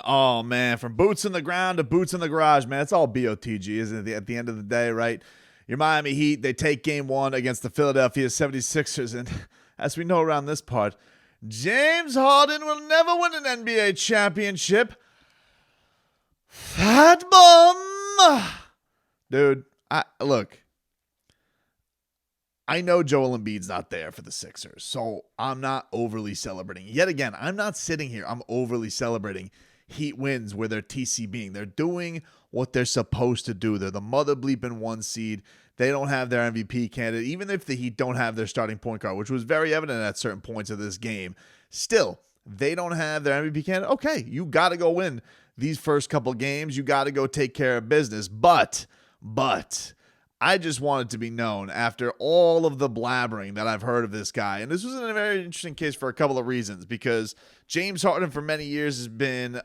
Oh, man, from boots in the ground to boots in the garage, man. It's all BOTG, isn't it? At the end of the day, right? Your Miami Heat, they take game one against the Philadelphia 76ers. And as we know around this part, James Harden will never win an NBA championship. Fat bum. Dude, look, I know Joel Embiid's not there for the Sixers, so I'm not overly celebrating. Yet again, I'm not sitting here. I'm overly celebrating Heat wins where they're TCBing. They're doing what they're supposed to do. They're the mother bleeping one seed. They don't have their MVP candidate, even if the Heat don't have their starting point guard, which was very evident at certain points of this game. Still, they don't have their MVP candidate. Okay, you got to go win these first couple games. You got to go take care of business. But, I just want it to be known after all of the blabbering that I've heard of this guy. And this was a very interesting case for a couple of reasons, because James Harden for many years has been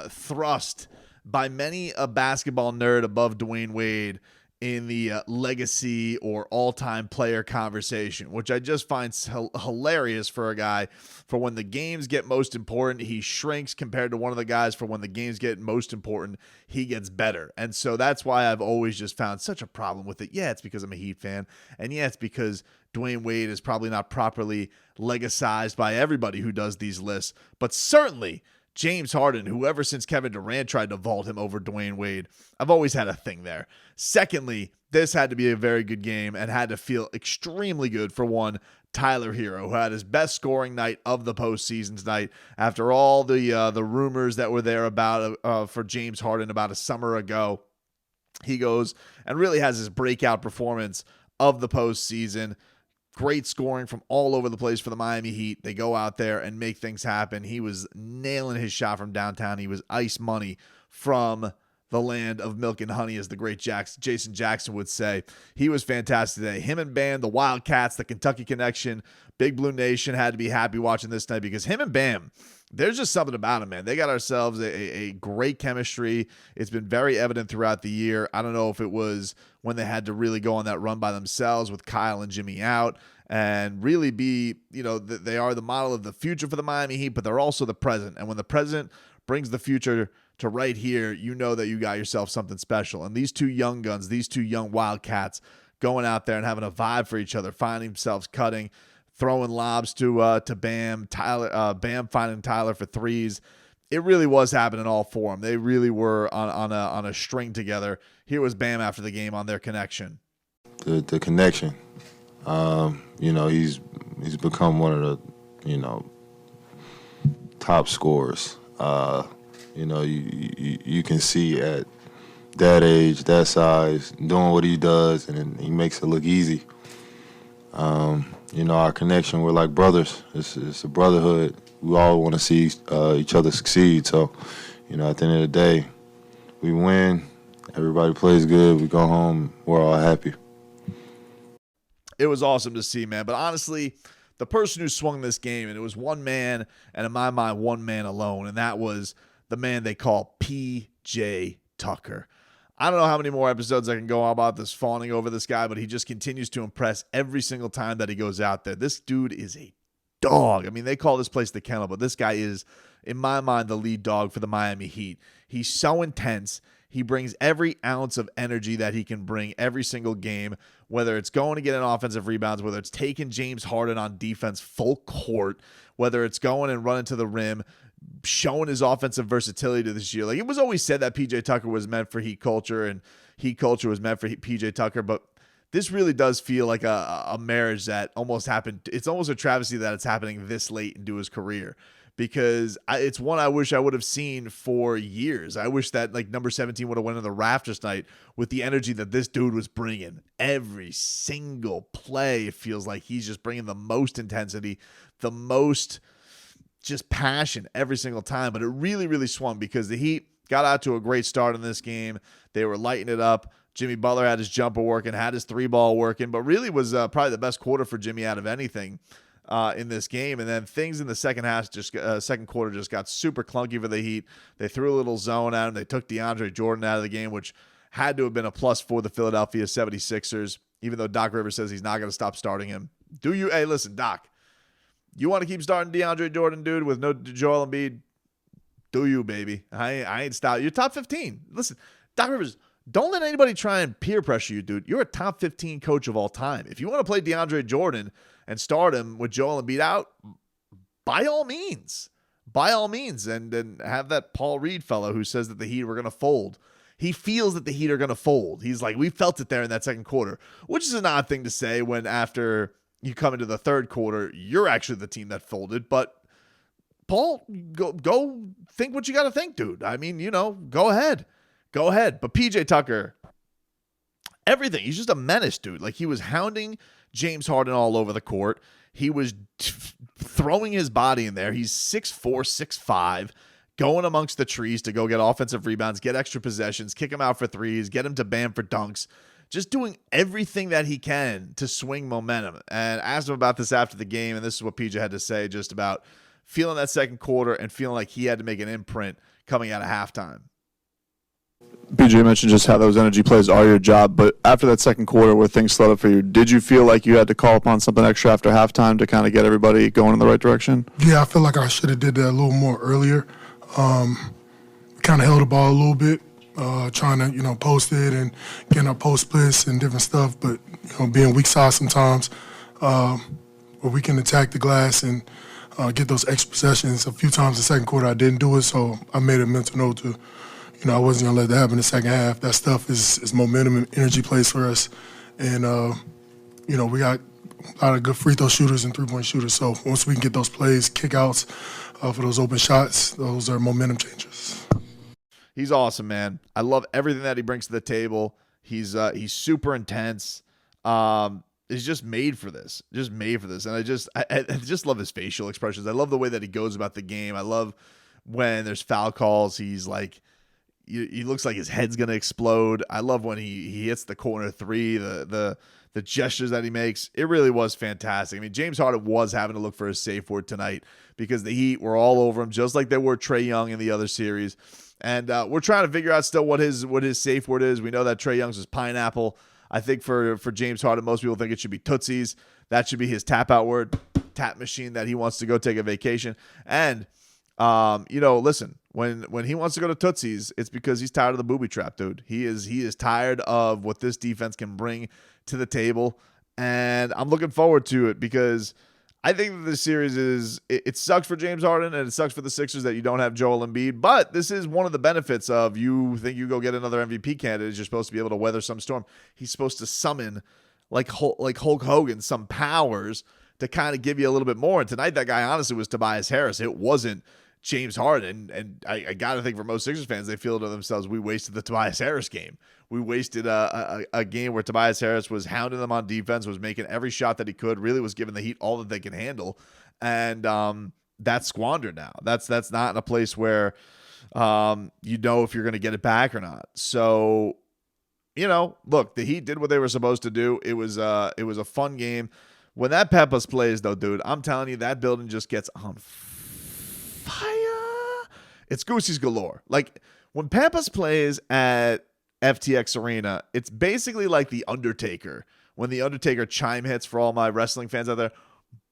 thrust by many a basketball nerd above Dwayne Wade in the legacy or all-time player conversation, which I just find hilarious for a guy. For when the games get most important, he shrinks compared to one of the guys. For when the games get most important, he gets better. And so that's why I've always just found such a problem with it. Yeah, it's because I'm a Heat fan. And yeah, it's because Dwayne Wade is probably not properly legacized by everybody who does these lists. But certainly James Harden, who ever since Kevin Durant tried to vault him over Dwayne Wade, I've always had a thing there. Secondly, this had to be a very good game and had to feel extremely good for one Tyler Herro, who had his best scoring night of the postseason tonight after all the rumors that were there about for James Harden about a summer ago. He goes and really has his breakout performance of the postseason. Great scoring from all over the place for the Miami Heat. They go out there and make things happen. He was nailing his shot from downtown. He was ice money from the land of milk and honey, as the great Jason Jackson would say. He was fantastic today. Him and Bam, the Wildcats, the Kentucky connection, Big Blue Nation had to be happy watching this night, because him and Bam, there's just something about him, man. They got ourselves a great chemistry. It's been very evident throughout the year. I don't know if it was when they had to really go on that run by themselves with Kyle and Jimmy out and really be, they are the model of the future for the Miami Heat, but they're also the present. And when the present brings the future to right here, you know that you got yourself something special. And these two young guns, these two young Wildcats going out there and having a vibe for each other, finding themselves cutting, throwing lobs to Bam, Bam finding Tyler for threes. It really was happening all for them. They really were on a string together. Here was Bam after the game on their connection. The connection. He's become one of the, top scorers. You can see at that age, that size, doing what he does, and he makes it look easy. Our connection, we're like brothers. It's a brotherhood. We all want to see each other succeed. So, at the end of the day, we win. Everybody plays good. We go home. We're all happy. It was awesome to see, man. But honestly, the person who swung this game, and it was one man, and in my mind, one man alone, and that was the man they call P.J. Tucker. I don't know how many more episodes I can go on about this fawning over this guy, but he just continues to impress every single time that he goes out there. This dude is a dog. I mean, they call this place the kennel, but this guy is, in my mind, the lead dog for the Miami Heat. He's so intense. He brings every ounce of energy that he can bring every single game, whether it's going to get an offensive rebounds, whether it's taking James Harden on defense full court, whether it's going and running to the rim, showing his offensive versatility to this year. Like, it was always said that PJ Tucker was meant for Heat culture and Heat culture was meant for PJ Tucker, but this really does feel like a marriage that almost happened. It's almost a travesty that it's happening this late into his career, because it's one I wish I would have seen for years. I wish that number 17 would have went in the rafters tonight with the energy that this dude was bringing. Every single play, it feels like he's just bringing the most intensity, the most just passion every single time. But it really, really swung, because the Heat got out to a great start in this game. They were lighting it up. Jimmy Butler had his jumper working, had his three ball working, but really was probably the best quarter for Jimmy out of anything in this game. And then things in the second quarter just got super clunky for the Heat. They threw a little zone at him. They took DeAndre Jordan out of the game, which had to have been a plus for the Philadelphia 76ers, even though Doc Rivers says he's not going to stop starting him. Hey, listen, Doc, you want to keep starting DeAndre Jordan, dude, with no Joel Embiid? Do you, baby? I ain't stopped. You're top 15. Listen, Doc Rivers, don't let anybody try and peer pressure you, dude. You're a top 15 coach of all time. If you want to play DeAndre Jordan and start him with Joel Embiid out, by all means. By all means. And have that Paul Reed fellow who says that the Heat were going to fold. He feels that the Heat are going to fold. He's like, we felt it there in that second quarter, which is an odd thing to say when after you come into the third quarter, you're actually the team that folded. But Paul, go think what you got to think, dude. I mean, go ahead. Go ahead. But PJ Tucker, everything. He's just a menace, dude. Like, he was hounding James Harden all over the court. He was throwing his body in there. He's 6'4", 6'5", going amongst the trees to go get offensive rebounds, get extra possessions, kick him out for threes, get him to Bam for dunks. Just doing everything that he can to swing momentum. And asked him about this after the game, and this is what PJ had to say just about feeling that second quarter and feeling like he had to make an imprint coming out of halftime. PJ mentioned just how those energy plays are your job, but after that second quarter where things slowed up for you, did you feel like you had to call upon something extra after halftime to kind of get everybody going in the right direction? Yeah, I feel like I should have did that a little more earlier. Kind of held the ball a little bit, trying to, post it and getting our post splits and different stuff, but, being weak side sometimes, where we can attack the glass and get those extra possessions. A few times in the second quarter I didn't do it, so I made a mental note to I wasn't going to let that happen in the second half. That stuff is momentum and energy plays for us. And, we got a lot of good free throw shooters and three-point shooters. So once we can get those plays, kickouts for those open shots, those are momentum changers. He's awesome, man. I love everything that he brings to the table. He's super intense. He's just made for this. And I just love his facial expressions. I love the way that he goes about the game. I love when there's foul calls. He's like, he looks like his head's gonna explode. I love when he hits the corner three, the gestures that he makes. It really was fantastic. I mean, James Harden was having to look for his safe word tonight because the Heat were all over him, just like they were Trae Young in the other series. And we're trying to figure out still what his safe word is. We know that Trae Young's is pineapple. I think for James Harden, most people think it should be Tootsies. That should be his tap out word, tap machine that he wants to go take a vacation. And listen, when he wants to go to Tootsies, it's because he's tired of the booby trap, dude. He is tired of what this defense can bring to the table, and I'm looking forward to it because I think that this series it sucks for James Harden and it sucks for the Sixers that you don't have Joel Embiid, but this is one of the benefits of you think you go get another MVP candidate. You're supposed to be able to weather some storm. He's supposed to summon like Hulk Hogan some powers to kind of give you a little bit more. And tonight that guy honestly was Tobias Harris. It wasn't James Harden, and I got to think for most Sixers fans, they feel to themselves, we wasted the Tobias Harris game. We wasted a game where Tobias Harris was hounding them on defense, was making every shot that he could, really was giving the Heat all that they can handle, and that's squandered now. That's not in a place where if you're going to get it back or not. So, look, the Heat did what they were supposed to do. It was a fun game. When that Pepas plays, though, dude, I'm telling you, that building just gets on fire. It's Goosey's galore. Like, when Pampas plays at FTX Arena, it's basically like The Undertaker. When The Undertaker chime hits, for all my wrestling fans out there,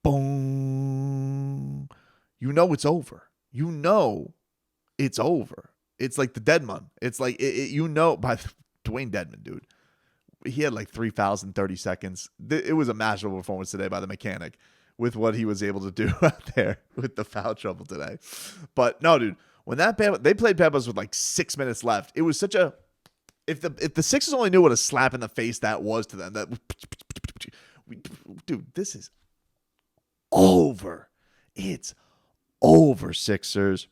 boom. It's over. It's over. It's like the Deadman. It's like, by Dwayne Deadman, dude. He had like 3 fouls in 30 seconds. It was a masterful performance today by the mechanic with what he was able to do out there with the foul trouble today. But no, dude, when they played Pepas with like 6 minutes left, it was such a if the Sixers only knew what a slap in the face that was to them. Dude, this is over. It's over, Sixers.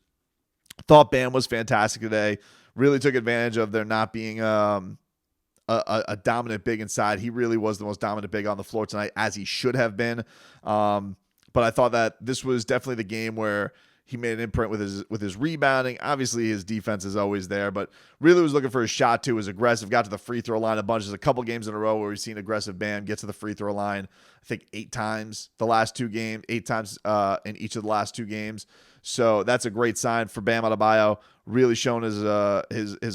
Thought Bam was fantastic today. Really took advantage of there not being a dominant big inside. He really was the most dominant big on the floor tonight, as he should have been. But I thought that this was definitely the game where he made an imprint with his rebounding. Obviously, his defense is always there, but really was looking for his shot too. Was aggressive, got to the free throw line a bunch. There's a couple games in a row where we've seen aggressive Bam get to the free throw line. I think 8 times the last 2 games, 8 times in each of the last 2 games. So that's a great sign for Bam Adebayo. Really showing his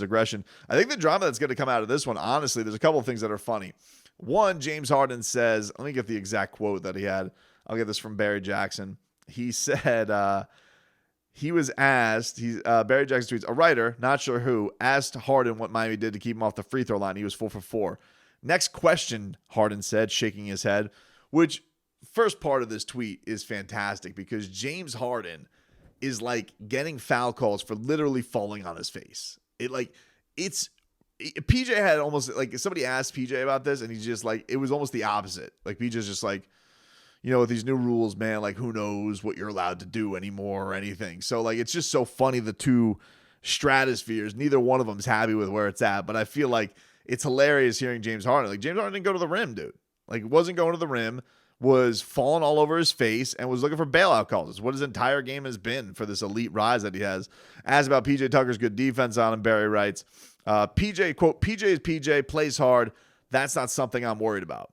aggression. I think the drama that's going to come out of this one, honestly, there's a couple of things that are funny. One, James Harden says, let me get the exact quote that he had. I'll get this from Barry Jackson. He said, he was asked, Barry Jackson tweets, a writer, not sure who, asked Harden what Miami did to keep him off the free throw line. He was 4 for 4. Next question, Harden said, shaking his head, which first part of this tweet is fantastic because James Harden is like getting foul calls for literally falling on his face. PJ had almost like somebody asked PJ about this and he's just like, it was almost the opposite. Like PJ's just like, with these new rules, man, like who knows what you're allowed to do anymore or anything. So like, it's just so funny, the two stratospheres, neither one of them's happy with where it's at, but I feel like it's hilarious hearing James Harden. Like James Harden didn't go to the rim, dude. Like wasn't going to the rim, was falling all over his face and was looking for bailout calls. It's what his entire game has been for this elite rise that he has. Asked about PJ Tucker's good defense on him, Barry writes, PJ, quote, PJ is PJ, plays hard. That's not something I'm worried about.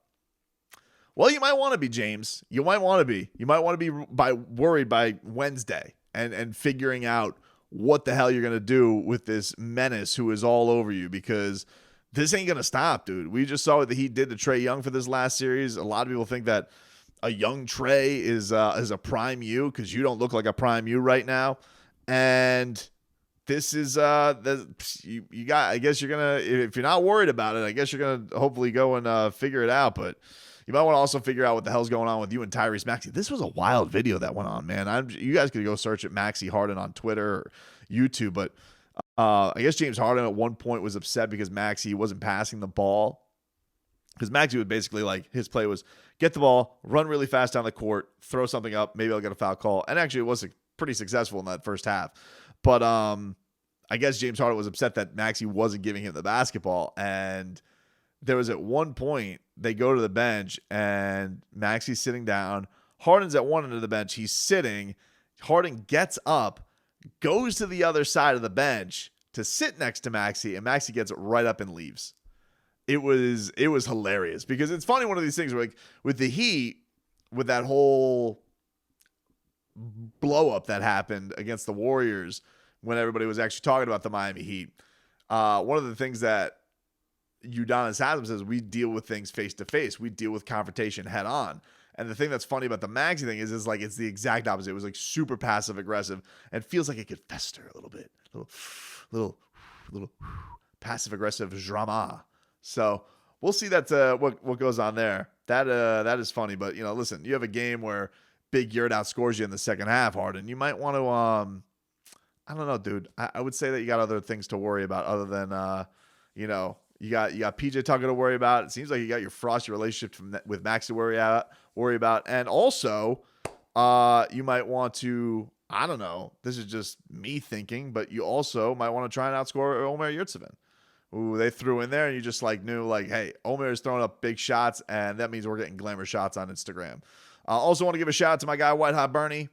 Well, you might want to be, James. You might want to be. You might want to be worried by Wednesday and figuring out what the hell you're going to do with this menace who is all over you, because this ain't going to stop, dude. We just saw what the Heat did to Trae Young for this last series. A lot of people think that a young Trae is a prime you because you don't look like a prime you right now. And this is you got, I guess you're going to, if you're not worried about it, I guess you're going to hopefully go and figure it out. But you might want to also figure out what the hell's going on with you and Tyrese Maxey. This was a wild video that went on, man. You guys could go search it, Maxey Harden on Twitter or YouTube. But I guess James Harden at one point was upset because Maxey wasn't passing the ball. Because Maxey would basically, like, his play was get the ball, run really fast down the court, throw something up, maybe I'll get a foul call. And actually it was pretty successful in that first half. But I guess James Harden was upset that Maxey wasn't giving him the basketball. And there was at one point they go to the bench and Maxey's sitting down. Harden's at one end of the bench. He's sitting. Harden gets up, goes to the other side of the bench to sit next to Maxey, and Maxey gets right up and leaves. It was hilarious because it's funny, one of these things where, like, with the Heat, with that whole blow up that happened against the Warriors when everybody was actually talking about the Miami Heat. One of the things that Udonis Haslem says, we deal with things face to face. We deal with confrontation head on. And the thing that's funny about the Maxey thing is like it's the exact opposite. It was like super passive aggressive and feels like it could fester a little bit, little passive aggressive drama. So we'll see that what goes on there. That is funny. But listen, you have a game where Big Yurt outscores you in the second half, Harden. You might want to I don't know, dude. I would say that you got other things to worry about other than You got PJ Tucker to worry about. It seems like you got your frosty relationship with Max to worry about. And also, you might want to, I don't know, this is just me thinking, but you also might want to try and outscore Omer Yurtseven, who they threw in there, and you just knew, hey, Omer is throwing up big shots, and that means we're getting glamour shots on Instagram. Also want to give a shout out to my guy, White Hot Bernie.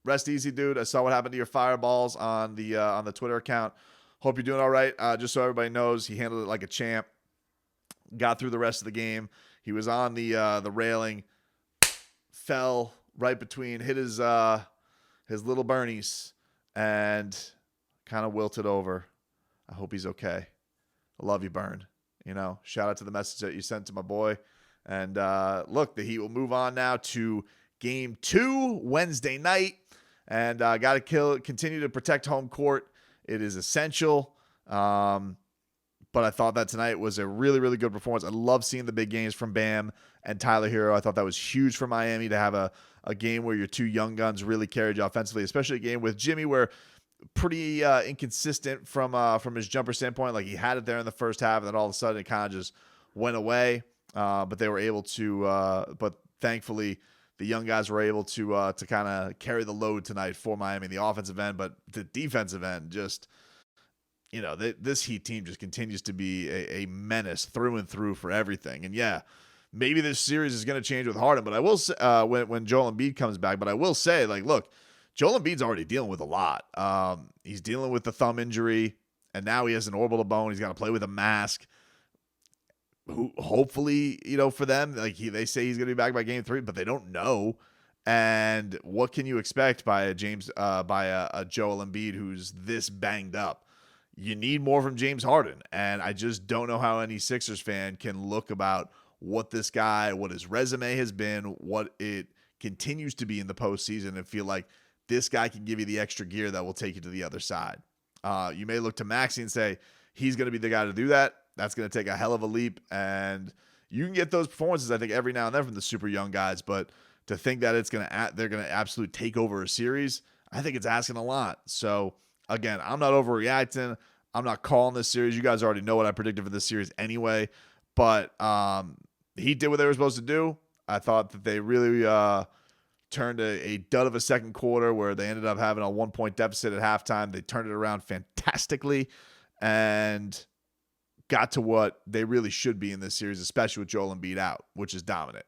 Rest easy, dude. I saw what happened to your fireballs on the Twitter account. Hope you're doing all right. Just so everybody knows, he handled it like a champ. Got through the rest of the game. He was on the railing, fell right between, hit his little Bernies, and kind of wilted over. I hope he's okay. I love you, Bern. Shout out to the message that you sent to my boy. And look, the Heat will move on now to Game 2 Wednesday night, and got to continue to protect home court. It is essential. But I thought that tonight was a really, really good performance. I love seeing the big games from Bam and Tyler Herro. I thought that was huge for Miami to have a game where your two young guns really carried you offensively, especially a game with Jimmy where pretty inconsistent from his jumper standpoint. Like, he had it there in the first half, and then all of a sudden it kind of just went away. But they were able to but thankfully the young guys were able to kind of carry the load tonight for Miami, the offensive end, but the defensive end just, this Heat team just continues to be a menace through and through for everything. And yeah, maybe this series is going to change with Harden, but I will say, when Joel Embiid comes back, but I will say, look, Joel Embiid's already dealing with a lot. He's dealing with the thumb injury, and now he has an orbital bone. He's got to play with a mask. Who hopefully, for them, they say he's going to be back by Game 3, but they don't know. And what can you expect by a Joel Embiid who's this banged up? You need more from James Harden, and I just don't know how any Sixers fan can look about what this guy, what his resume has been, what it continues to be in the postseason, and feel like this guy can give you the extra gear that will take you to the other side. You may look to Maxey and say he's going to be the guy to do that. That's going to take a hell of a leap, and you can get those performances, I think, every now and then from the super young guys. But to think that they're going to absolutely take over a series, I think it's asking a lot. So again, I'm not overreacting. I'm not calling this series. You guys already know what I predicted for this series anyway. But he did what they were supposed to do. I thought that they really turned a dud of a second quarter where they ended up having a 1-point deficit at halftime. They turned it around fantastically and got to what they really should be in this series, especially with Joel Embiid out, which is dominant.